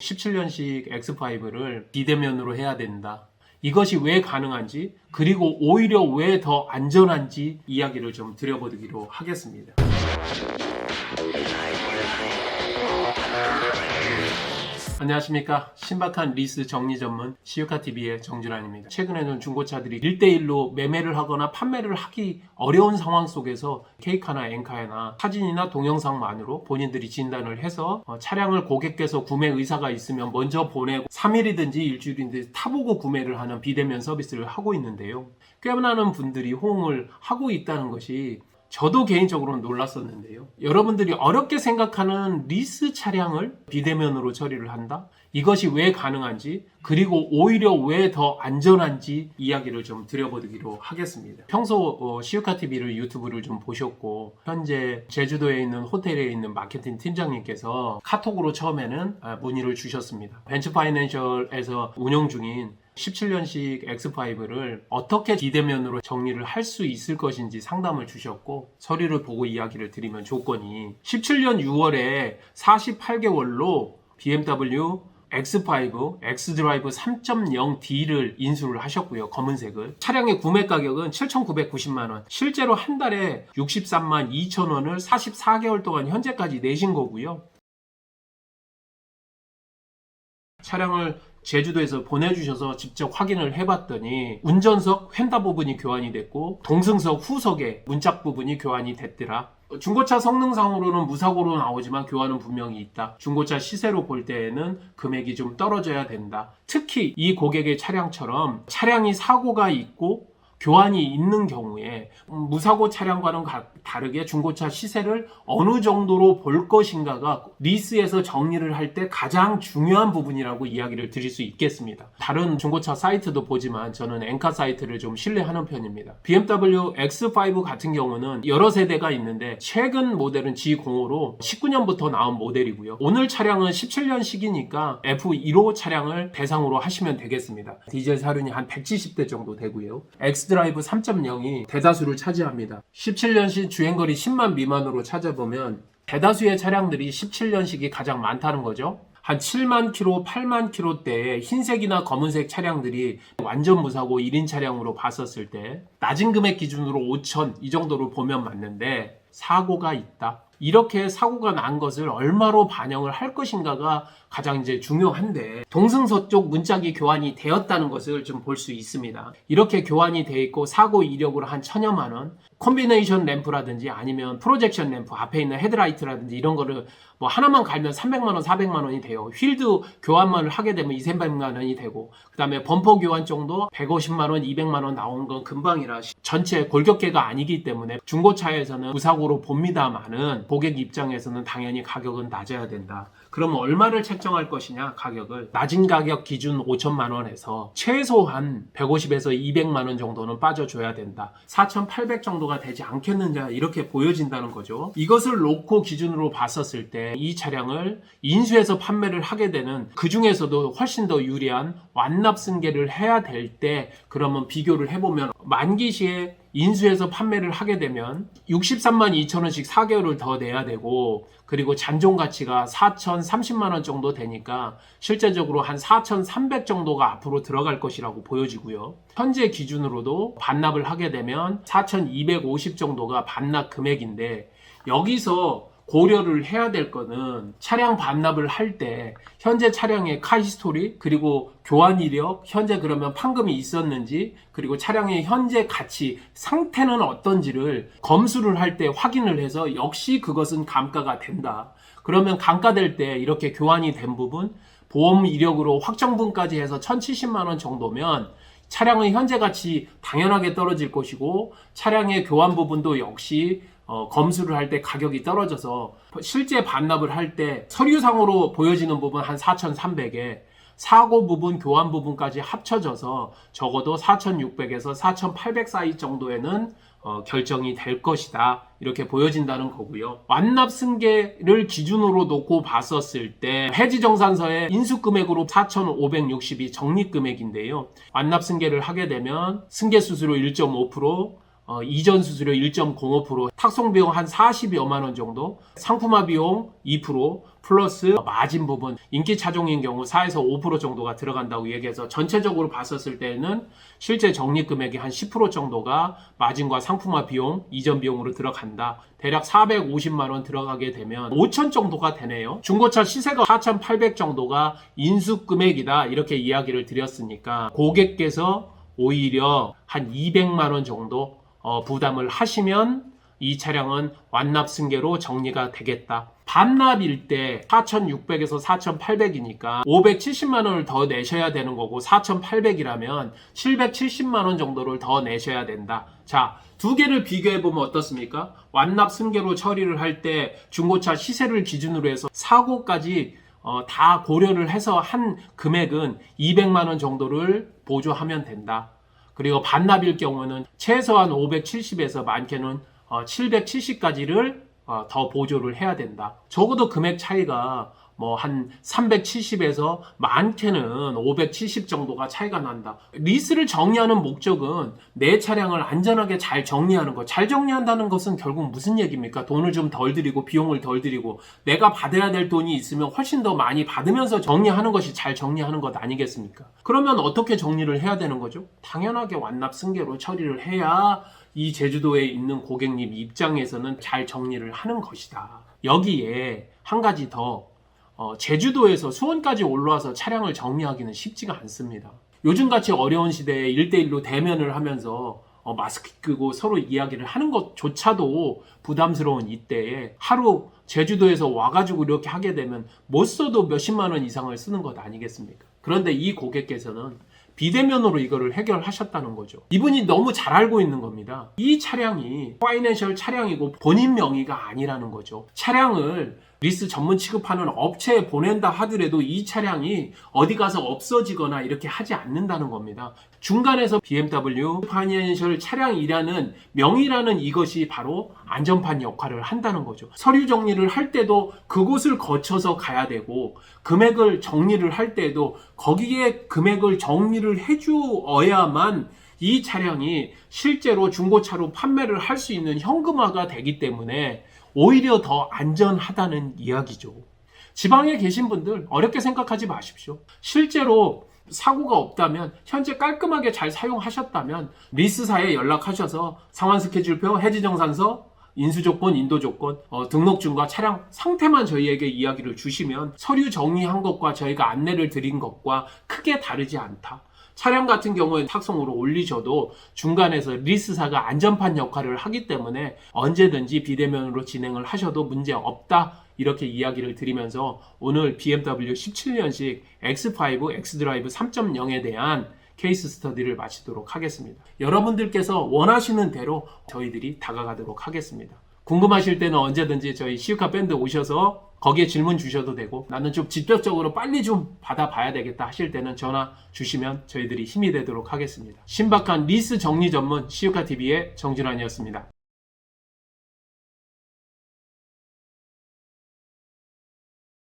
17년식 X5를 비대면으로 해야 된다. 이것이 왜 가능한지, 그리고 오히려 왜 더 안전한지 이야기를 좀 드려보기로 하겠습니다. 안녕하십니까. 신박한 리스 정리 전문 시유카TV의 정준환입니다. 최근에는 중고차들이 1대1로 매매를 하거나 판매를 하기 어려운 상황 속에서 케이카나 엔카나 사진이나 동영상만으로 본인들이 진단을 해서 차량을 고객께서 구매 의사가 있으면 먼저 보내고 3일이든지 일주일이든지 타보고 구매를 하는 비대면 서비스를 하고 있는데요. 꽤 많은 분들이 호응을 하고 있다는 것이 저도 개인적으로는 놀랐었는데요. 여러분들이 어렵게 생각하는 리스 차량을 비대면으로 처리를 한다? 이것이 왜 가능한지, 그리고 오히려 왜 더 안전한지 이야기를 좀 드려보기로 하겠습니다. 평소 시유카TV를 유튜브를 좀 보셨고, 현재 제주도에 있는 호텔에 있는 마케팅 팀장님께서 카톡으로 처음에는 문의를 주셨습니다. 벤처파이낸셜에서 운영 중인 17년식 X5를 어떻게 비대면으로 정리를 할 수 있을 것인지 상담을 주셨고, 서류를 보고 이야기를 드리면 조건이 17년 6월에 48개월로 BMW X5 X드라이브 3.0D를 인수를 하셨고요. 검은색을. 차량의 구매 가격은 7,990만원. 실제로 한 달에 63만 2천원을 44개월 동안 현재까지 내신 거고요. 차량을 제주도에서 보내주셔서 직접 확인을 해봤더니 운전석 휀다 부분이 교환이 됐고 동승석 후석에 문짝 부분이 교환이 됐더라. 중고차 성능상으로는 무사고로 나오지만 교환은 분명히 있다. 중고차 시세로 볼 때에는 금액이 좀 떨어져야 된다. 특히 이 고객의 차량처럼 차량이 사고가 있고 교환이 있는 경우에 무사고 차량과는 다르게 중고차 시세를 어느 정도로 볼 것인가가 리스에서 정리를 할 때 가장 중요한 부분이라고 이야기를 드릴 수 있겠습니다. 다른 중고차 사이트도 보지만 저는 엔카 사이트를 좀 신뢰하는 편입니다. BMW X5 같은 경우는 여러 세대가 있는데 최근 모델은 G05로 19년부터 나온 모델이고요. 오늘 차량은 17년식이니까 F15 차량을 대상으로 하시면 되겠습니다. 디젤 사륜이 한 170대 정도 되고요. X드라이브 3.0이 대다수를 차지합니다. 17년식 주행거리 10만 미만으로 찾아보면 대다수의 차량들이 17년식이 가장 많다는 거죠. 한 7만 킬로, 8만 킬로대의 흰색이나 검은색 차량들이 완전 무사고 1인 차량으로 봤었을 때 낮은 금액 기준으로 5천 이 정도로 보면 맞는데 사고가 있다. 이렇게 사고가 난 것을 얼마로 반영을 할 것인가가 가장 이제 중요한데 동승서 쪽 문짝이 교환이 되었다는 것을 좀 볼 수 있습니다. 이렇게 교환이 돼 있고 사고 이력으로 한 1,000여만 원, 콤비네이션 램프라든지 아니면 프로젝션 램프 앞에 있는 헤드라이트라든지 이런 거를 뭐 하나만 갈면 300만 원, 400만 원이 돼요. 휠도 교환만을 하게 되면 200~300만 원이 되고 그다음에 범퍼 교환 정도 150만 원, 200만 원 나오는 건 금방이라 전체 골격계가 아니기 때문에 중고차에서는 무사고로 봅니다만은 고객 입장에서는 당연히 가격은 낮아야 된다. 그러면 얼마를 책정할 것이냐 가격을 낮은 가격 기준 5천만 원에서 최소한 150에서 200만 원 정도는 빠져줘야 된다. 4,800 정도가 되지 않겠느냐 이렇게 보여진다는 거죠. 이것을 놓고 기준으로 봤었을 때 이 차량을 인수해서 판매를 하게 되는 그 중에서도 훨씬 더 유리한 완납 승계를 해야 될 때 그러면 비교를 해보면 만기 시에 인수해서 판매를 하게 되면 63만 2천 원씩 4개월을 더 내야 되고 그리고 잔존 가치가 4,030만 원 정도 되니까 실제적으로 한 4,300 정도가 앞으로 들어갈 것이라고 보여지고요. 현재 기준으로도 반납을 하게 되면 4,250 정도가 반납 금액인데 여기서 고려를 해야 될 거는 차량 반납을 할 때 현재 차량의 카 히스토리 그리고 교환 이력 현재 그러면 판금이 있었는지 그리고 차량의 현재 가치 상태는 어떤지를 검수를 할 때 확인을 해서 역시 그것은 감가가 된다. 그러면 감가될 때 이렇게 교환이 된 부분 보험 이력으로 확정분까지 해서 1,070만 원 정도면 차량의 현재 가치 당연하게 떨어질 것이고 차량의 교환 부분도 역시 검수를 할 때 가격이 떨어져서 실제 반납을 할 때 서류상으로 보여지는 부분 한 4,300에 사고 부분, 교환 부분까지 합쳐져서 적어도 4,600에서 4,800 사이 정도에는 결정이 될 것이다. 이렇게 보여진다는 거고요. 완납 승계를 기준으로 놓고 봤었을 때 해지정산서의 인수금액으로 4,560이 적립금액인데요. 완납 승계를 하게 되면 승계수수료 1.5%, 이전 수수료 1.05%, 탁송비용 한 40여만 원 정도, 상품화 비용 2%, 플러스 마진 부분, 인기 차종인 경우 4에서 5% 정도가 들어간다고 얘기해서 전체적으로 봤었을 때는 실제 적립 금액이 한 10% 정도가 마진과 상품화 비용, 이전 비용으로 들어간다. 대략 450만 원 들어가게 되면 5천 정도가 되네요. 중고차 시세가 4,800 정도가 인수 금액이다. 이렇게 이야기를 드렸으니까 고객께서 오히려 한 200만 원 정도 부담을 하시면 이 차량은 완납 승계로 정리가 되겠다. 반납일 때 4,600에서 4,800이니까 570만 원을 더 내셔야 되는 거고 4,800이라면 770만 원 정도를 더 내셔야 된다. 자, 두 개를 비교해 보면 어떻습니까? 완납 승계로 처리를 할 때 중고차 시세를 기준으로 해서 사고까지 다 고려를 해서 한 금액은 200만 원 정도를 보조하면 된다. 그리고 반납일 경우는 최소한 570에서 많게는 770까지를 더 보조를 해야 된다. 적어도 금액 차이가 뭐 한 370에서 많게는 570 정도가 차이가 난다. 리스를 정리하는 목적은 내 차량을 안전하게 잘 정리하는 것. 잘 정리한다는 것은 결국 무슨 얘기입니까? 돈을 좀 덜 들이고 비용을 덜 들이고 내가 받아야 될 돈이 있으면 훨씬 더 많이 받으면서 정리하는 것이 잘 정리하는 것 아니겠습니까? 그러면 어떻게 정리를 해야 되는 거죠? 당연하게 완납 승계로 처리를 해야 이 제주도에 있는 고객님 입장에서는 잘 정리를 하는 것이다. 여기에 한 가지 더 제주도에서 수원까지 올라와서 차량을 정리하기는 쉽지가 않습니다. 요즘같이 어려운 시대에 1대1로 대면을 하면서 마스크 끼고 서로 이야기를 하는 것조차도 부담스러운 이때에 하루 제주도에서 와가지고 이렇게 하게 되면 못 써도 몇십만 원 이상을 쓰는 것 아니겠습니까? 그런데 이 고객께서는 비대면으로 이거를 해결하셨다는 거죠. 이분이 너무 잘 알고 있는 겁니다. 이 차량이 파이낸셜 차량이고 본인 명의가 아니라는 거죠. 차량을 리스 전문 취급하는 업체에 보낸다 하더라도 이 차량이 어디 가서 없어지거나 이렇게 하지 않는다는 겁니다. 중간에서 BMW 파이낸셜 차량이라는 명의라는 이것이 바로 안전판 역할을 한다는 거죠. 서류 정리를 할 때도 그곳을 거쳐서 가야 되고 금액을 정리를 할 때도 거기에 금액을 정리를 해주어야만 이 차량이 실제로 중고차로 판매를 할 수 있는 현금화가 되기 때문에 오히려 더 안전하다는 이야기죠. 지방에 계신 분들 어렵게 생각하지 마십시오. 실제로 사고가 없다면 현재 깔끔하게 잘 사용하셨다면 리스사에 연락하셔서 상환 스케줄표, 해지정산서, 인수조건, 인도조건, 등록증과 차량 상태만 저희에게 이야기를 주시면 서류 정리한 것과 저희가 안내를 드린 것과 크게 다르지 않다. 차량 같은 경우에 탁송으로 올리셔도 중간에서 리스사가 안전판 역할을 하기 때문에 언제든지 비대면으로 진행을 하셔도 문제 없다. 이렇게 이야기를 드리면서 오늘 BMW 17년식 X5 X드라이브 3.0에 대한 케이스 스터디를 마치도록 하겠습니다. 여러분들께서 원하시는 대로 저희들이 다가가도록 하겠습니다. 궁금하실 때는 언제든지 저희 시우카 밴드 오셔서 거기에 질문 주셔도 되고 나는 좀 직접적으로 빨리 좀 받아봐야 되겠다 하실 때는 전화 주시면 저희들이 힘이 되도록 하겠습니다. 신박한 리스 정리 전문 시우카TV의 정준환이었습니다.